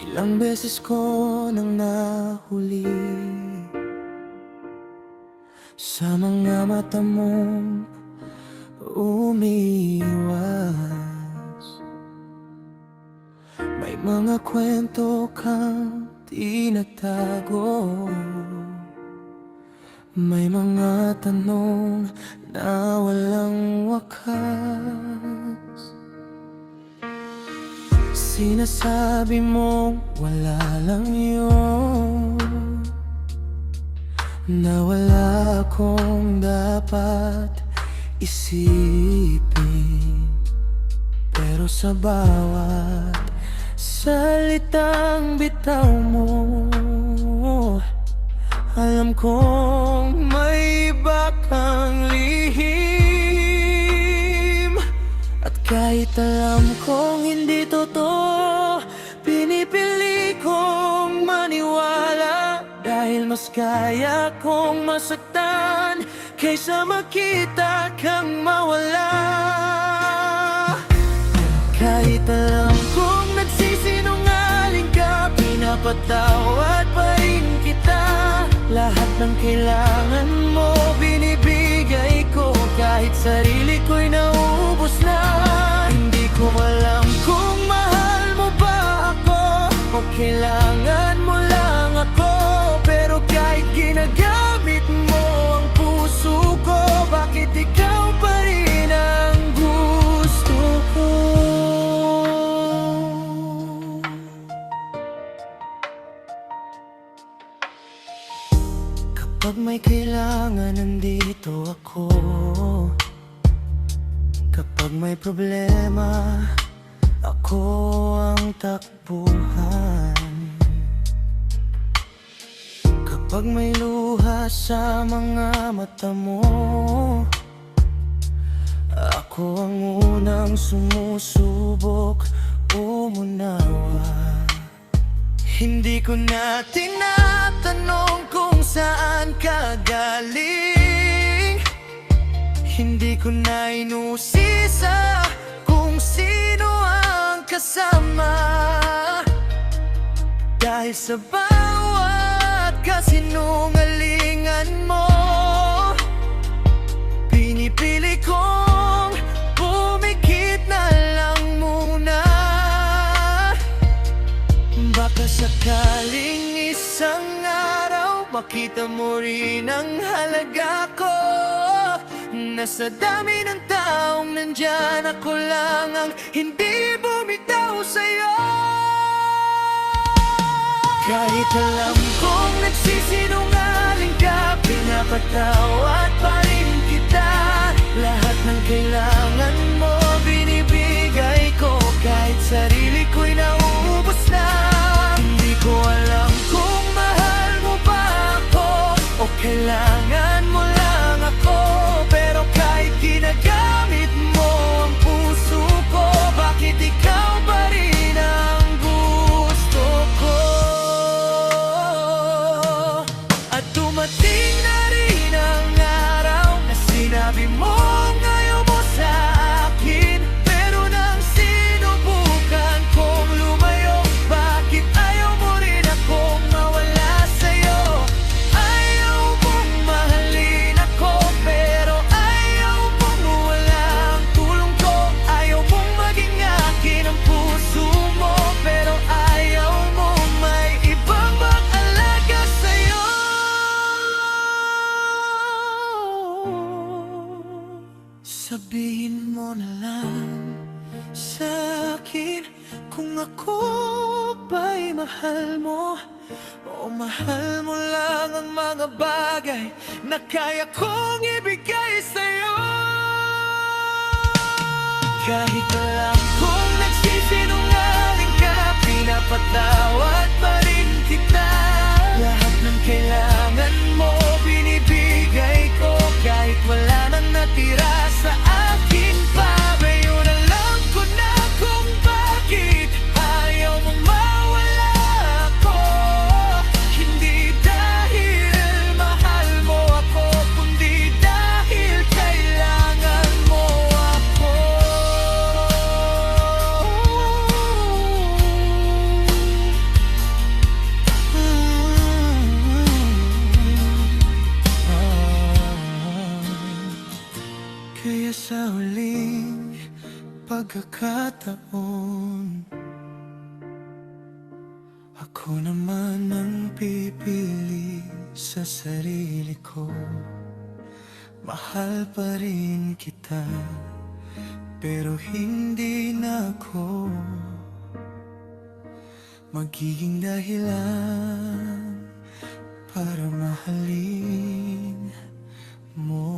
Ilang beses ko nang nahuli sa mga mata mong umiiwas. May mga kwento kang tinatago, may mga tanong na walang wakas. Sinasabi mong wala lang yun, na wala akong dapat isipin. Pero sa bawat salitang bitaw mo, alam kong may iba kang lihim. At kahit alam kong hindi totoo, pinipili kong maniwala, dahil mas kaya kong masaktan kaysa makita kang mawala. Kahit alam kong nagsisinungaling ka, pinapatawad pa rin kita. Lahat ng kailangan mo binibigay ko, kahit sarili ko'y naubos na. Hindi ko alam kung mahal mo ba ako o kailangan mo lang ako. Pero kahit ginagamit mo ang puso ko, bakit ikaw pa rin ang gusto ko? Kapag may kailangan, nandito ako. Kapag may problema, ako ang takbuhan. Kapag may luha sa mga mata mo, ako ang unang sumusubok umunawa. Hindi ko na tinatanong kung saan ka galing, hindi ko na inusisa kung sino ang kasama. Dahil sa bawat kasinungalingan mo, pinipili kong pumikit na lang muna. Baka sakaling isang araw makita mo rin ang halaga ko, na sa dami ng taong nandyan, ako lang ang hindi bumitaw sa'yo. Kahit alam kong nagsisinungaling ka, pinapatawad pa rin kita. Lahat ng kailangan mo binibigay ko, kahit sarili ko'y naubos na. Hindi ko alam kung mahal mo ba ako o kailangan mo lang ako. Pero kahit ginagamit mo ang puso ko, bakit ikaw pa rin ang gusto ko? At dumating na rin ang araw na sinabi mong ayaw mo sa akin, pero nang sinubukan kong lumayo, bakit ayaw mo rin akong mawala sa'yo? Ayaw mong mahalin ako, pero ayaw mong wala ang tulong ko. Ayaw mong maging akin ang puso mo, pero ayaw mong may ibang mag-alaga sa'yo. Sabihin mo na lang sa akin kung ako ba'y mahal mo, o mahal mo lang ang mga bagay na kaya kong ibigay sa'yo. Kahit alam kong nagsisinungaling ka, pinapatawad pa rin kita. Lahat ng kailangan mo binibigay ko, kahit wala nang natira sa akin pa. Ngayon alam ko na kung bakit ayaw mong mawala ako. Hindi dahil mahal mo ako, kundi dahil kailangan mo ako. pagkakataon, ako naman ang pipili sa sarili ko. Mahal pa rin kita, pero hindi na ako magiging dahilan para mahalin mo.